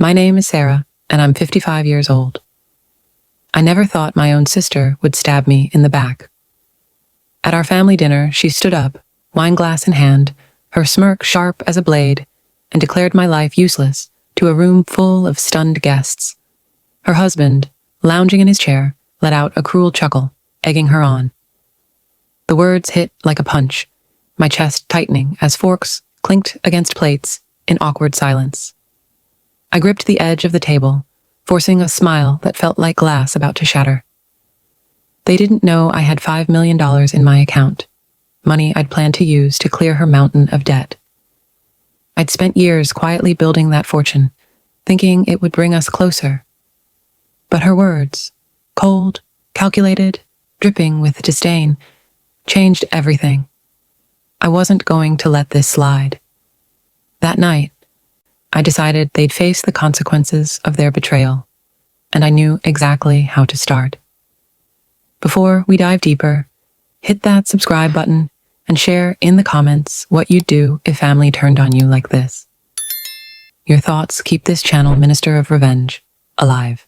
My name is Sarah, and I'm 55 years old. I never thought my own sister would stab me in the back. At our family dinner, she stood up, wineglass in hand, her smirk sharp as a blade, and declared my life useless to a room full of stunned guests. Her husband, lounging in his chair, let out a cruel chuckle, egging her on. The words hit like a punch, my chest tightening as forks clinked against plates in awkward silence. I gripped the edge of the table, forcing a smile that felt like glass about to shatter. They didn't know I had $5 million in my account, money I'd planned to use to clear her mountain of debt. I'd spent years quietly building that fortune, thinking it would bring us closer. But her words, cold, calculated, dripping with disdain, changed everything. I wasn't going to let this slide. That night, I decided they'd face the consequences of their betrayal, and I knew exactly how to start. Before we dive deeper, hit that subscribe button and share in the comments what you'd do if family turned on you like this. Your thoughts keep this channel, Minister of Revenge, alive.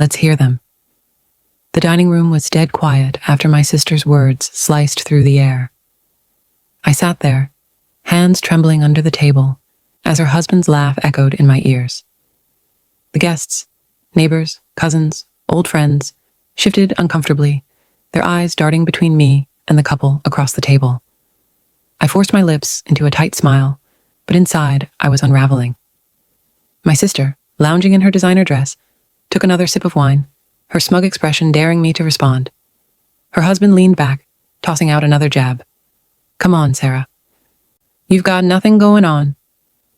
Let's hear them. The dining room was dead quiet after my sister's words sliced through the air. I sat there, hands trembling under the table, as her husband's laugh echoed in my ears. The guests, neighbors, cousins, old friends, shifted uncomfortably, their eyes darting between me and the couple across the table. I forced my lips into a tight smile, but inside I was unraveling. My sister, lounging in her designer dress, took another sip of wine, her smug expression daring me to respond. Her husband leaned back, tossing out another jab. Come on, Sarah. You've got nothing going on.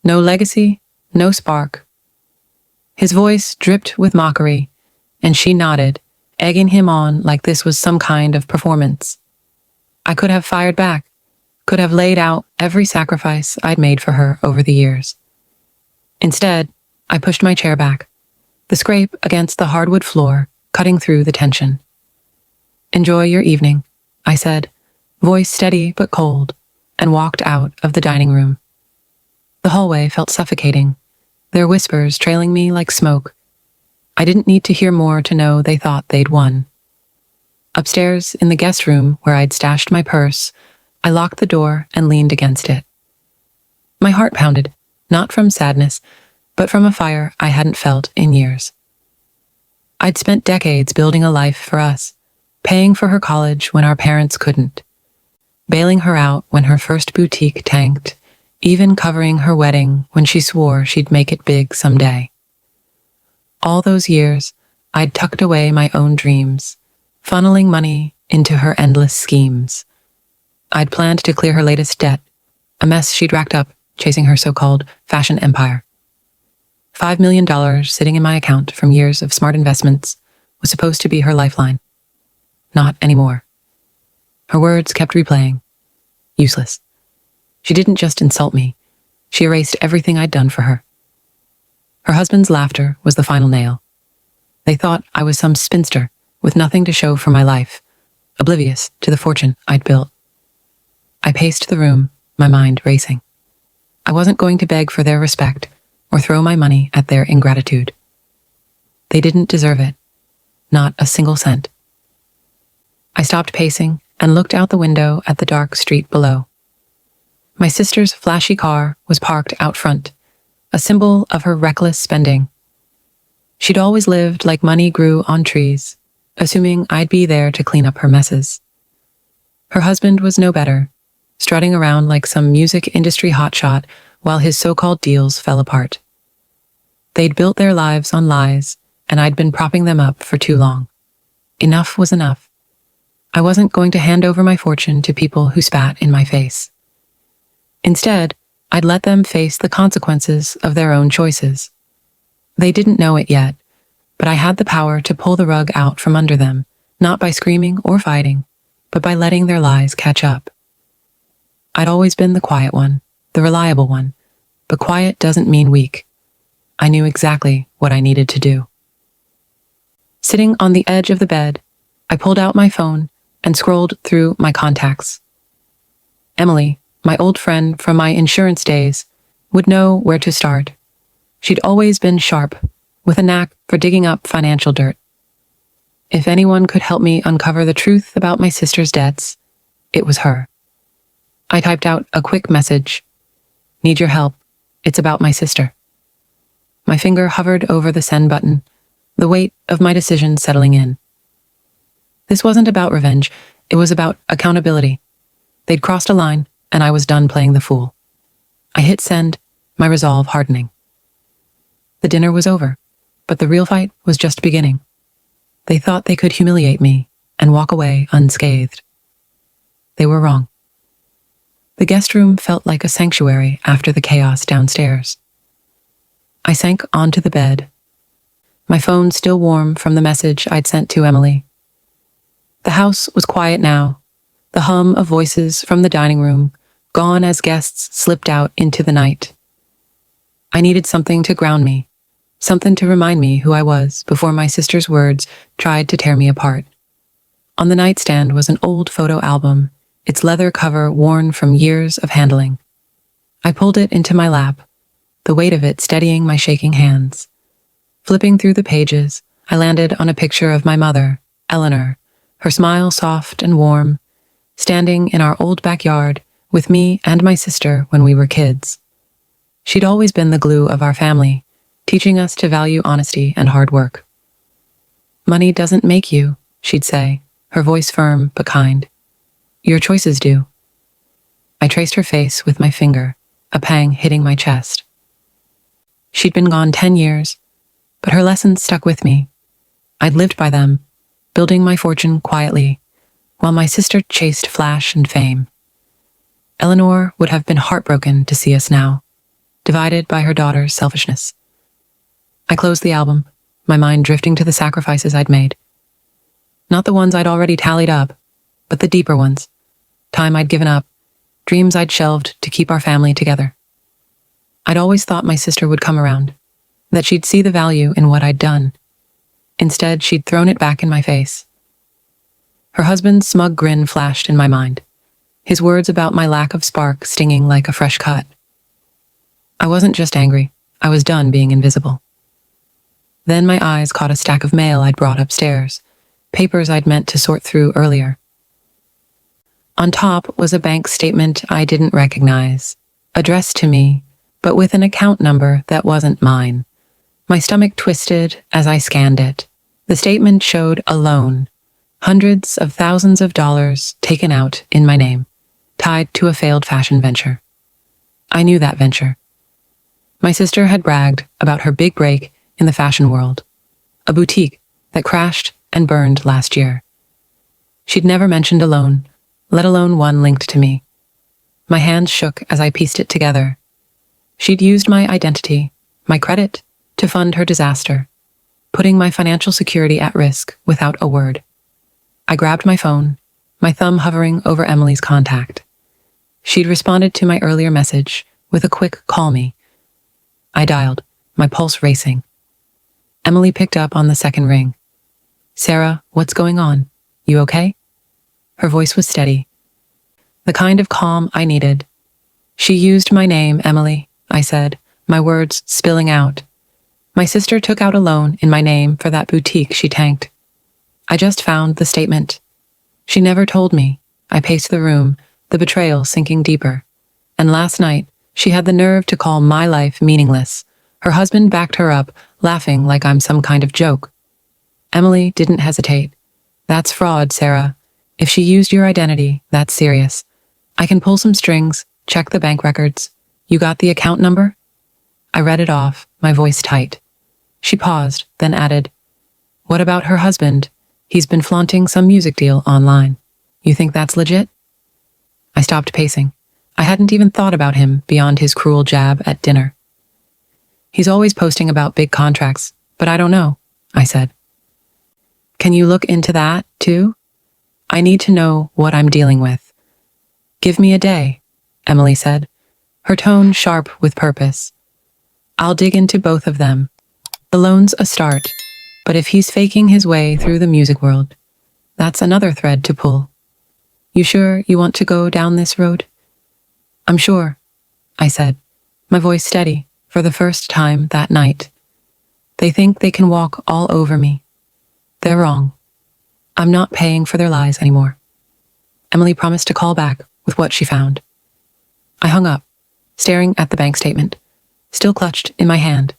No legacy, no spark. His voice dripped with mockery, and she nodded, egging him on like this was some kind of performance. I could have fired back, could have laid out every sacrifice I'd made for her over the years. Instead, I pushed my chair back, the scrape against the hardwood floor cutting through the tension. Enjoy your evening, I said, voice steady but cold, and walked out of the dining room. The hallway felt suffocating, their whispers trailing me like smoke. I didn't need to hear more to know they thought they'd won. Upstairs in the guest room where I'd stashed my purse, I locked the door and leaned against it. My heart pounded, not from sadness, but from a fire I hadn't felt in years. I'd spent decades building a life for us, paying for her college when our parents couldn't, bailing her out when her first boutique tanked, even covering her wedding when she swore she'd make it big someday. All those years, I'd tucked away my own dreams, funneling money into her endless schemes. I'd planned to clear her latest debt, a mess she'd racked up chasing her so-called fashion empire. $5 million sitting in my account from years of smart investments was supposed to be her lifeline. Not anymore. Her words kept replaying. Useless. She didn't just insult me. She erased everything I'd done for her. Her husband's laughter was the final nail. They thought I was some spinster with nothing to show for my life, oblivious to the fortune I'd built. I paced the room, my mind racing. I wasn't going to beg for their respect or throw my money at their ingratitude. They didn't deserve it. Not a single cent. I stopped pacing and looked out the window at the dark street below. My sister's flashy car was parked out front, a symbol of her reckless spending. She'd always lived like money grew on trees, assuming I'd be there to clean up her messes. Her husband was no better, strutting around like some music industry hotshot while his so-called deals fell apart. They'd built their lives on lies, and I'd been propping them up for too long. Enough was enough. I wasn't going to hand over my fortune to people who spat in my face. Instead, I'd let them face the consequences of their own choices. They didn't know it yet, but I had the power to pull the rug out from under them, not by screaming or fighting, but by letting their lies catch up. I'd always been the quiet one, the reliable one, but quiet doesn't mean weak. I knew exactly what I needed to do. Sitting on the edge of the bed, I pulled out my phone and scrolled through my contacts. Emily, my old friend from my insurance days, would know where to start. She'd always been sharp, with a knack for digging up financial dirt. If anyone could help me uncover the truth about my sister's debts, it was her. I typed out a quick message. Need your help. It's about my sister. My finger hovered over the send button, the weight of my decision settling in. This wasn't about revenge. It was about accountability. They'd crossed a line, and I was done playing the fool. I hit send, my resolve hardening. The dinner was over, but the real fight was just beginning. They thought they could humiliate me and walk away unscathed. They were wrong. The guest room felt like a sanctuary after the chaos downstairs. I sank onto the bed, my phone still warm from the message I'd sent to Emily. The house was quiet now, the hum of voices from the dining room gone as guests slipped out into the night. I needed something to ground me, something to remind me who I was before my sister's words tried to tear me apart. On the nightstand was an old photo album, its leather cover worn from years of handling. I pulled it into my lap, the weight of it steadying my shaking hands. Flipping through the pages, I landed on a picture of my mother, Eleanor, her smile soft and warm, standing in our old backyard with me and my sister when we were kids. She'd always been the glue of our family, teaching us to value honesty and hard work. Money doesn't make you, she'd say, her voice firm but kind. Your choices do. I traced her face with my finger, a pang hitting my chest. She'd been gone 10 years, but her lessons stuck with me. I'd lived by them, building my fortune quietly, while my sister chased flash and fame. Eleanor would have been heartbroken to see us now, divided by her daughter's selfishness. I closed the album, my mind drifting to the sacrifices I'd made. Not the ones I'd already tallied up, but the deeper ones. Time I'd given up, dreams I'd shelved to keep our family together. I'd always thought my sister would come around, that she'd see the value in what I'd done. Instead, she'd thrown it back in my face. Her husband's smug grin flashed in my mind, his words about my lack of spark stinging like a fresh cut. I wasn't just angry, I was done being invisible. Then my eyes caught a stack of mail I'd brought upstairs, papers I'd meant to sort through earlier. On top was a bank statement I didn't recognize, addressed to me, but with an account number that wasn't mine. My stomach twisted as I scanned it. The statement showed a loan, hundreds of thousands of dollars taken out in my name, tied to a failed fashion venture. I knew that venture. My sister had bragged about her big break in the fashion world, a boutique that crashed and burned last year. She'd never mentioned a loan, let alone one linked to me. My hands shook as I pieced it together. She'd used my identity, my credit, to fund her disaster, putting my financial security at risk without a word. I grabbed my phone, my thumb hovering over Emily's contact. She'd responded to my earlier message with a quick call me. I dialed, my pulse racing. Emily picked up on the second ring. Sarah, what's going on? You okay? Her voice was steady, the kind of calm I needed. She used my name, Emily, I said, my words spilling out. My sister took out a loan in my name for that boutique she tanked. I just found the statement. She never told me. I paced the room, the betrayal sinking deeper. And last night, she had the nerve to call my life meaningless. Her husband backed her up, laughing like I'm some kind of joke. Emily didn't hesitate. That's fraud, Sarah. If she used your identity, that's serious. I can pull some strings, check the bank records. You got the account number? I read it off, my voice tight. She paused, then added, What about her husband? He's been flaunting some music deal online. You think that's legit? I stopped pacing. I hadn't even thought about him beyond his cruel jab at dinner. He's always posting about big contracts, but I don't know, I said. Can you look into that, too? I need to know what I'm dealing with. Give me a day, Emily said, her tone sharp with purpose. I'll dig into both of them. The loan's a start, but if he's faking his way through the music world, that's another thread to pull. You sure you want to go down this road? I'm sure, I said, my voice steady, for the first time that night. They think they can walk all over me. They're wrong. I'm not paying for their lies anymore. Emily promised to call back with what she found. I hung up, staring at the bank statement, still clutched in my hand.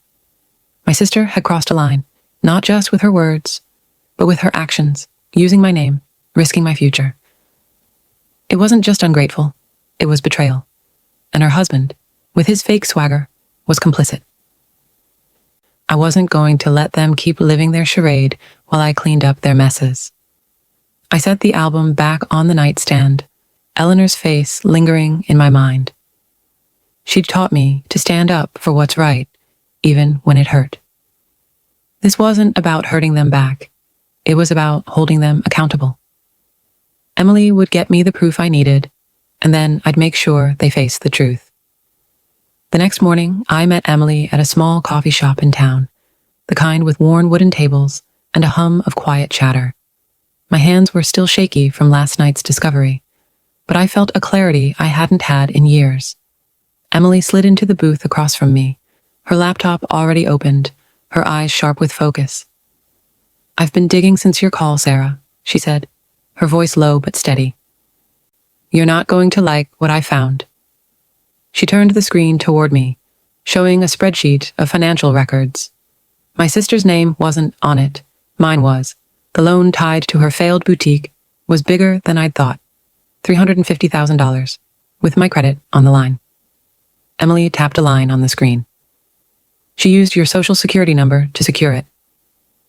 My sister had crossed a line, not just with her words, but with her actions, using my name, risking my future. It wasn't just ungrateful, it was betrayal. And her husband, with his fake swagger, was complicit. I wasn't going to let them keep living their charade while I cleaned up their messes. I set the album back on the nightstand, Eleanor's face lingering in my mind. She'd taught me to stand up for what's right, even when it hurt. This wasn't about hurting them back. It was about holding them accountable. Emily would get me the proof I needed, and then I'd make sure they faced the truth. The next morning, I met Emily at a small coffee shop in town, the kind with worn wooden tables and a hum of quiet chatter. My hands were still shaky from last night's discovery, but I felt a clarity I hadn't had in years. Emily slid into the booth across from me, her laptop already opened, her eyes sharp with focus. "I've been digging since your call, Sarah," she said, her voice low but steady. "You're not going to like what I found." She turned the screen toward me, showing a spreadsheet of financial records. My sister's name wasn't on it, mine was. The loan tied to her failed boutique was bigger than I'd thought, $350,000, with my credit on the line. Emily tapped a line on the screen. "She used your social security number to secure it.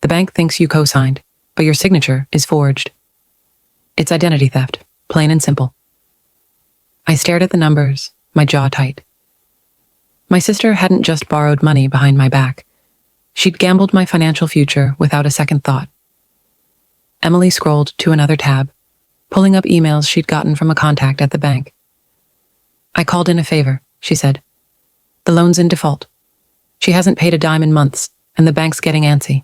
The bank thinks you co-signed, but your signature is forged. It's identity theft, plain and simple." I stared at the numbers, my jaw tight. My sister hadn't just borrowed money behind my back. She'd gambled my financial future without a second thought. Emily scrolled to another tab, pulling up emails she'd gotten from a contact at the bank. "I called in a favor," she said. "The loan's in default. She hasn't paid a dime in months, and the bank's getting antsy.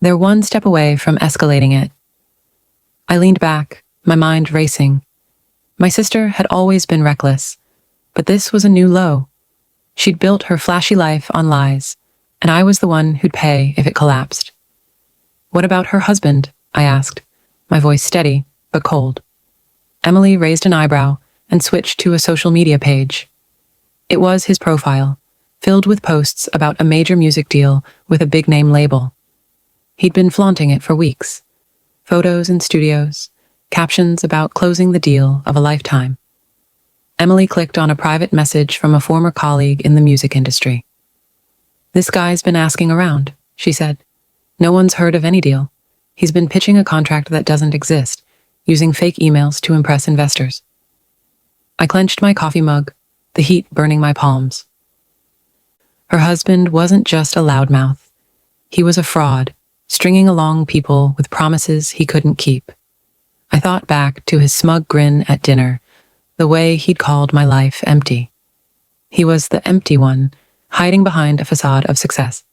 They're one step away from escalating it." I leaned back, my mind racing. My sister had always been reckless, but this was a new low. She'd built her flashy life on lies, and I was the one who'd pay if it collapsed. "What about her husband?" I asked, my voice steady but cold. Emily raised an eyebrow and switched to a social media page. It was his profile, filled with posts about a major music deal with a big-name label. He'd been flaunting it for weeks. Photos in studios, captions about closing the deal of a lifetime. Emily clicked on a private message from a former colleague in the music industry. "This guy's been asking around," she said. "No one's heard of any deal. He's been pitching a contract that doesn't exist, using fake emails to impress investors." I clenched my coffee mug, the heat burning my palms. Her husband wasn't just a loudmouth. He was a fraud, stringing along people with promises he couldn't keep. I thought back to his smug grin at dinner, the way he'd called my life empty. He was the empty one, hiding behind a facade of success.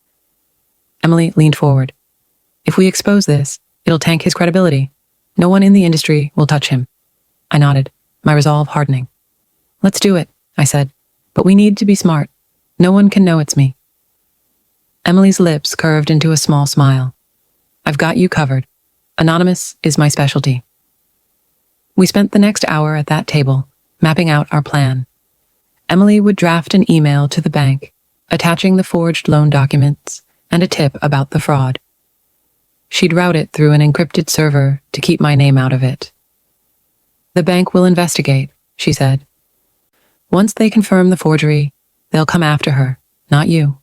Emily leaned forward. "If we expose this, it'll tank his credibility. No one in the industry will touch him." I nodded, my resolve hardening. "Let's do it," I said, "but we need to be smart. No one can know it's me." Emily's lips curved into a small smile. "I've got you covered. Anonymous is my specialty." We spent the next hour at that table, mapping out our plan. Emily would draft an email to the bank, attaching the forged loan documents and a tip about the fraud. She'd route it through an encrypted server to keep my name out of it. "The bank will investigate," she said. "Once they confirm the forgery, they'll come after her, not you."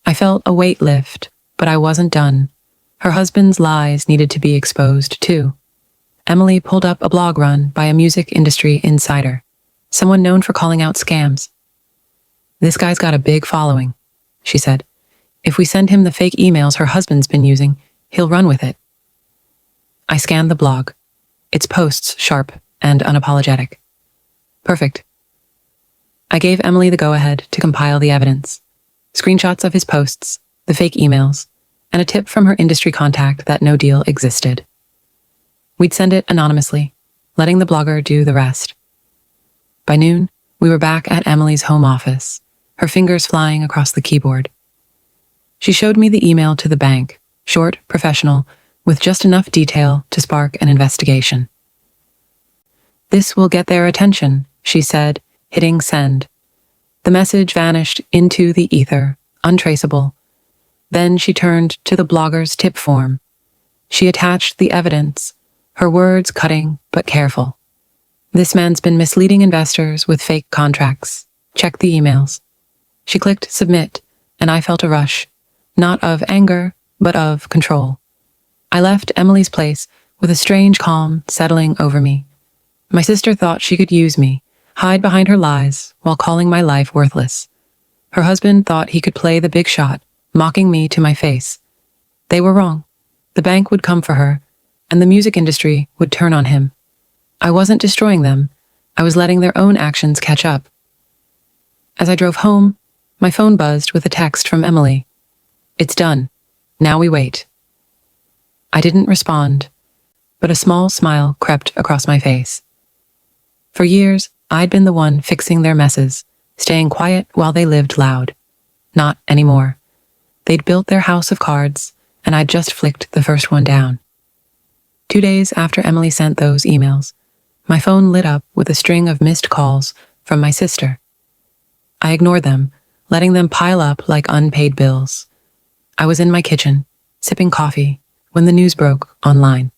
I felt a weight lift, but I wasn't done. Her husband's lies needed to be exposed, too. Emily pulled up a blog run by a music industry insider, someone known for calling out scams. "This guy's got a big following," she said. "If we send him the fake emails her husband's been using, he'll run with it." I scanned the blog. Its posts sharp and unapologetic. Perfect. I gave Emily the go-ahead to compile the evidence. Screenshots of his posts, the fake emails, and a tip from her industry contact that no deal existed. We'd send it anonymously, letting the blogger do the rest. By noon, we were back at Emily's home office, her fingers flying across the keyboard. She showed me the email to the bank, short, professional, with just enough detail to spark an investigation. "This will get their attention," she said, hitting send. The message vanished into the ether, untraceable. Then she turned to the blogger's tip form. She attached the evidence, her words cutting but careful. "This man's been misleading investors with fake contracts. Check the emails." She clicked submit, and I felt a rush, not of anger, but of control. I left Emily's place with a strange calm settling over me. My sister thought she could use me, hide behind her lies, while calling my life worthless. Her husband thought he could play the big shot, mocking me to my face. They were wrong. The bank would come for her, and the music industry would turn on him. I wasn't destroying them. I was letting their own actions catch up. As I drove home, my phone buzzed with a text from Emily. "It's done. Now we wait." I didn't respond, but a small smile crept across my face. For years, I'd been the one fixing their messes, staying quiet while they lived loud. Not anymore. They'd built their house of cards, and I'd just flicked the first one down. 2 days after Emily sent those emails, my phone lit up with a string of missed calls from my sister. I ignored them, letting them pile up like unpaid bills. I was in my kitchen, sipping coffee, when the news broke online.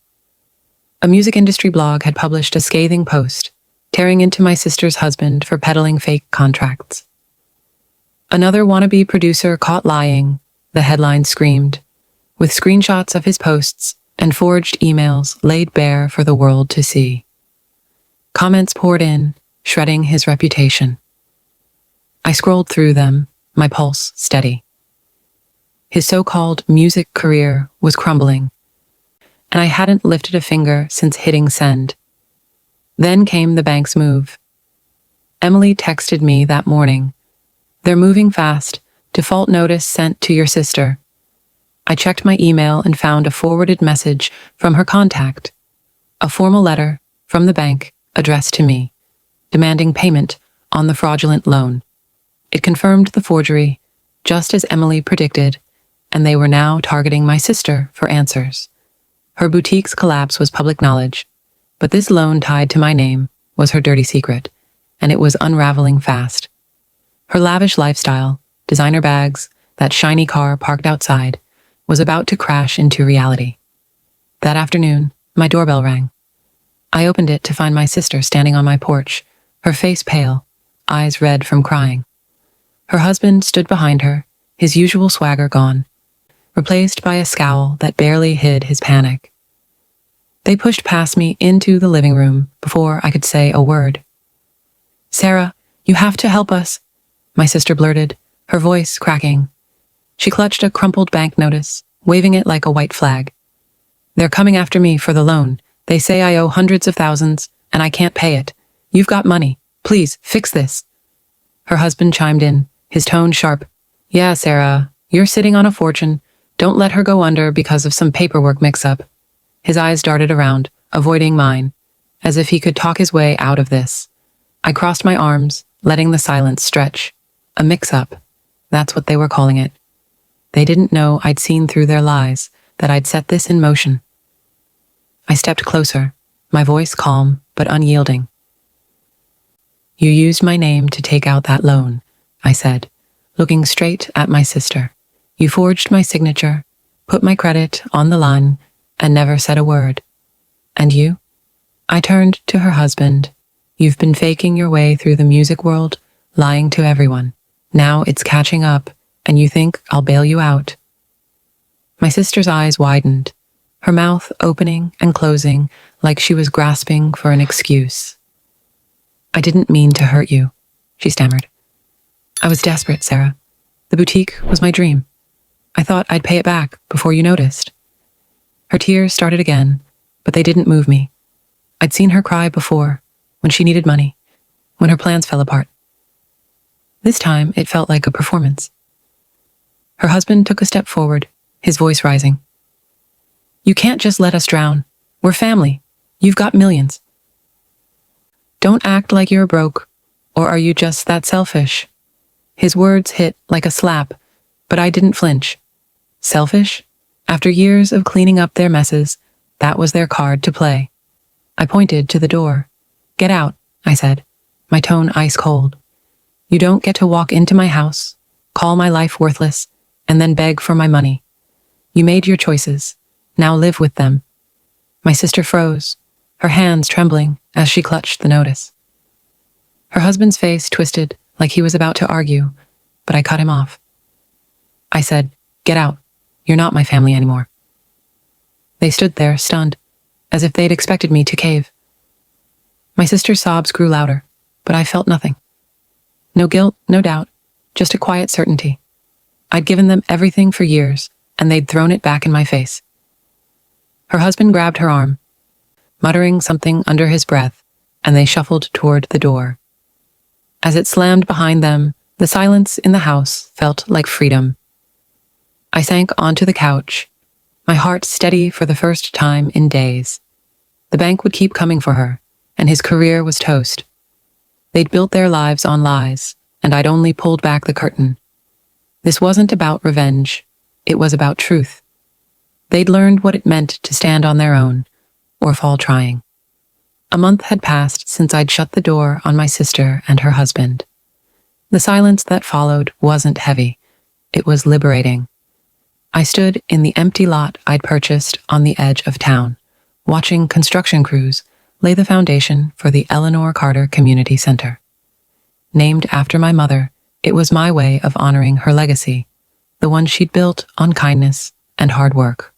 A music industry blog had published a scathing post, tearing into my sister's husband for peddling fake contracts. "Another wannabe producer caught lying," the headline screamed, with screenshots of his posts and forged emails laid bare for the world to see. Comments poured in, shredding his reputation. I scrolled through them, my pulse steady. His so-called music career was crumbling, and I hadn't lifted a finger since hitting send. Then came the bank's move. Emily texted me that morning. "They're moving fast. Default notice sent to your sister." I checked my email and found a forwarded message from her contact. A formal letter from the bank addressed to me, demanding payment on the fraudulent loan. It confirmed the forgery, just as Emily predicted, and they were now targeting my sister for answers. Her boutique's collapse was public knowledge, but this loan tied to my name was her dirty secret, and it was unraveling fast. Her lavish lifestyle, designer bags, that shiny car parked outside, was about to crash into reality. That afternoon, my doorbell rang. I opened it to find my sister standing on my porch, her face pale, eyes red from crying. Her husband stood behind her, his usual swagger gone, replaced by a scowl that barely hid his panic. They pushed past me into the living room before I could say a word. "Sarah, you have to help us," my sister blurted, her voice cracking. She clutched a crumpled bank notice, waving it like a white flag. "They're coming after me for the loan. They say I owe hundreds of thousands, and I can't pay it. You've got money. Please, fix this." Her husband chimed in, his tone sharp. "Yeah, Sarah, you're sitting on a fortune. Don't let her go under because of some paperwork mix-up." His eyes darted around, avoiding mine, as if he could talk his way out of this. I crossed my arms, letting the silence stretch. A mix-up. That's what they were calling it. They didn't know I'd seen through their lies, that I'd set this in motion. I stepped closer, my voice calm but unyielding. "You used my name to take out that loan," I said, looking straight at my sister. "You forged my signature, put my credit on the line, and never said a word. And you?" I turned to her husband. "You've been faking your way through the music world, lying to everyone. Now it's catching up, and you think I'll bail you out." My sister's eyes widened, her mouth opening and closing like she was grasping for an excuse. "I didn't mean to hurt you," she stammered. "I was desperate, Sarah. The boutique was my dream. I thought I'd pay it back before you noticed." Her tears started again, but they didn't move me. I'd seen her cry before, when she needed money, when her plans fell apart. This time, it felt like a performance. Her husband took a step forward, his voice rising. "You can't just let us drown. We're family. You've got millions. Don't act like you're broke, or are you just that selfish?" His words hit like a slap, but I didn't flinch. Selfish? After years of cleaning up their messes, that was their card to play. I pointed to the door. "Get out," I said, my tone ice cold. "You don't get to walk into my house, call my life worthless, and then beg for my money. You made your choices. Now live with them." My sister froze, her hands trembling as she clutched the notice. Her husband's face twisted like he was about to argue, but I cut him off. I said, "Get out. You're not my family anymore." They stood there, stunned, as if they'd expected me to cave. My sister's sobs grew louder, but I felt nothing. No guilt, no doubt, just a quiet certainty. I'd given them everything for years, and they'd thrown it back in my face. Her husband grabbed her arm, muttering something under his breath, and they shuffled toward the door. As it slammed behind them, the silence in the house felt like freedom. I sank onto the couch, my heart steady for the first time in days. The bank would keep coming for her, and his career was toast. They'd built their lives on lies, and I'd only pulled back the curtain. This wasn't about revenge, it was about truth. They'd learned what it meant to stand on their own, or fall trying. A month had passed since I'd shut the door on my sister and her husband. The silence that followed wasn't heavy, it was liberating. I stood in the empty lot I'd purchased on the edge of town, watching construction crews lay the foundation for the Eleanor Carter Community Center. Named after my mother, it was my way of honoring her legacy, the one she'd built on kindness and hard work.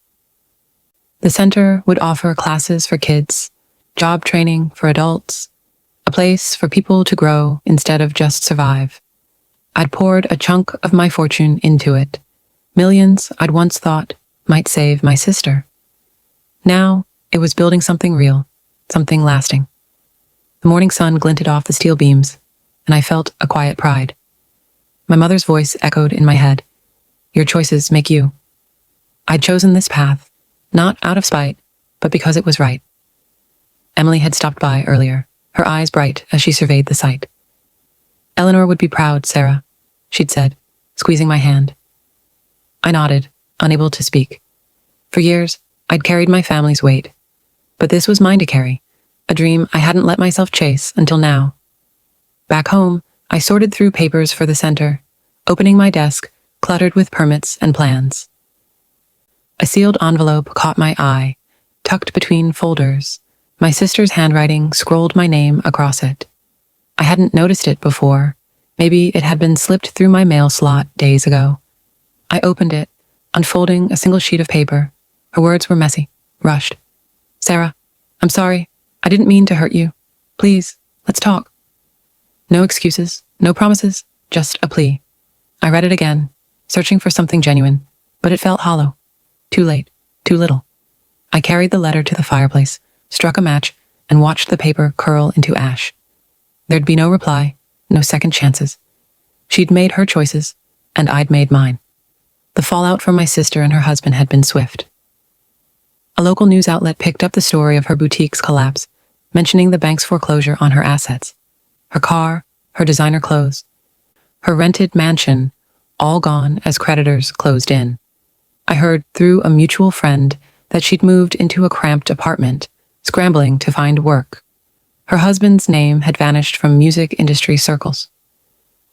The center would offer classes for kids, job training for adults, a place for people to grow instead of just survive. I'd poured a chunk of my fortune into it, millions I'd once thought might save my sister. Now, it was building something real, something lasting. The morning sun glinted off the steel beams, and I felt a quiet pride. My mother's voice echoed in my head. "Your choices make you." I'd chosen this path, not out of spite, but because it was right. Emily had stopped by earlier, her eyes bright as she surveyed the site. "Eleanor would be proud, Sarah," she'd said, squeezing my hand. I nodded, unable to speak. For years, I'd carried my family's weight. But this was mine to carry, a dream I hadn't let myself chase until now. Back home, I sorted through papers for the center, opening my desk, cluttered with permits and plans. A sealed envelope caught my eye, tucked between folders. My sister's handwriting scrolled my name across it. I hadn't noticed it before. Maybe it had been slipped through my mail slot days ago. I opened it, unfolding a single sheet of paper. Her words were messy, rushed. "Sarah, I'm sorry. I didn't mean to hurt you. Please, let's talk." No excuses, no promises, just a plea. I read it again, searching for something genuine, but it felt hollow. Too late, too little. I carried the letter to the fireplace, struck a match, and watched the paper curl into ash. There'd be no reply, no second chances. She'd made her choices, and I'd made mine. The fallout from my sister and her husband had been swift. A local news outlet picked up the story of her boutique's collapse, mentioning the bank's foreclosure on her assets. Her car, her designer clothes, her rented mansion, all gone as creditors closed in. I heard through a mutual friend that she'd moved into a cramped apartment, scrambling to find work. Her husband's name had vanished from music industry circles.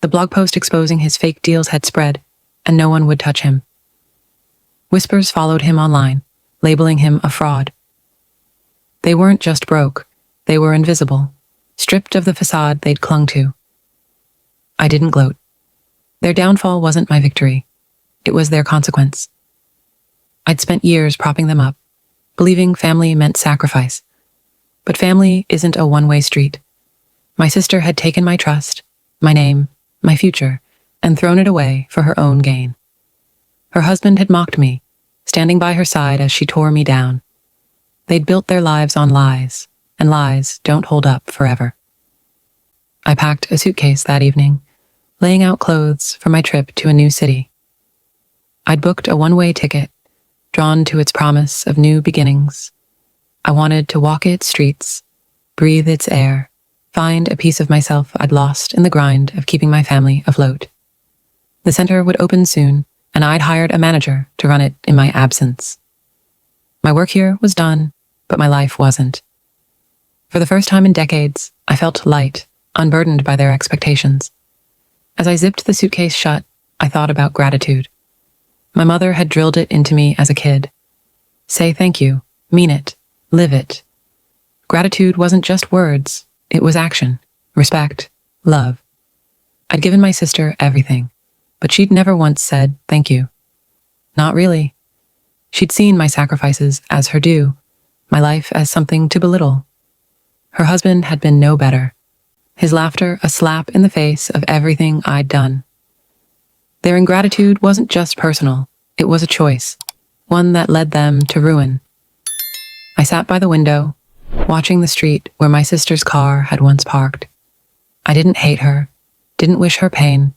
The blog post exposing his fake deals had spread, and no one would touch him. Whispers followed him online, labeling him a fraud. They weren't just broke, they were invisible, stripped of the facade they'd clung to. I didn't gloat. Their downfall wasn't my victory. It was their consequence. I'd spent years propping them up, believing family meant sacrifice. But family isn't a one-way street. My sister had taken my trust, my name, my future, and thrown it away for her own gain. Her husband had mocked me, standing by her side as she tore me down. They'd built their lives on lies, and lies don't hold up forever. I packed a suitcase that evening, laying out clothes for my trip to a new city. I'd booked a one-way ticket, drawn to its promise of new beginnings. I wanted to walk its streets, breathe its air, find a piece of myself I'd lost in the grind of keeping my family afloat. The center would open soon, and I'd hired a manager to run it in my absence. My work here was done, but my life wasn't. For the first time in decades, I felt light, unburdened by their expectations. As I zipped the suitcase shut, I thought about gratitude. My mother had drilled it into me as a kid. Say thank you, mean it, live it. Gratitude wasn't just words, it was action, respect, love. I'd given my sister everything, but she'd never once said thank you. Not really. She'd seen my sacrifices as her due, my life as something to belittle. Her husband had been no better, his laughter a slap in the face of everything I'd done. Their ingratitude wasn't just personal, it was a choice, one that led them to ruin. I sat by the window, watching the street where my sister's car had once parked. I didn't hate her, didn't wish her pain,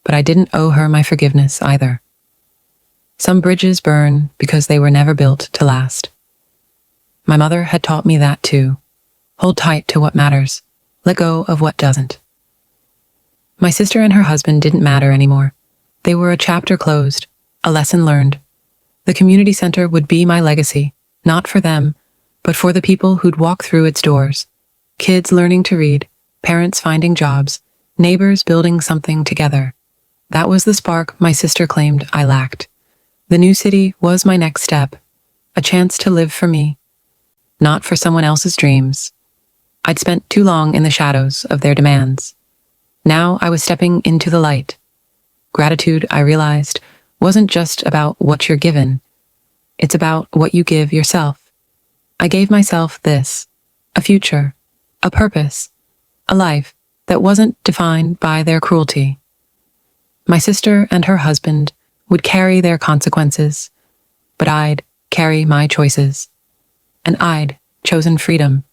but I didn't owe her my forgiveness either. Some bridges burn because they were never built to last. My mother had taught me that too. Hold tight to what matters. Let go of what doesn't. My sister and her husband didn't matter anymore. They were a chapter closed, a lesson learned. The community center would be my legacy, not for them, but for the people who'd walk through its doors. Kids learning to read, parents finding jobs, neighbors building something together. That was the spark my sister claimed I lacked. The new city was my next step, a chance to live for me, not for someone else's dreams. I'd spent too long in the shadows of their demands. Now I was stepping into the light. Gratitude, I realized, wasn't just about what you're given. It's about what you give yourself. I gave myself this, a future, a purpose, a life that wasn't defined by their cruelty. My sister and her husband would carry their consequences, but I'd carry my choices. And I'd chosen freedom.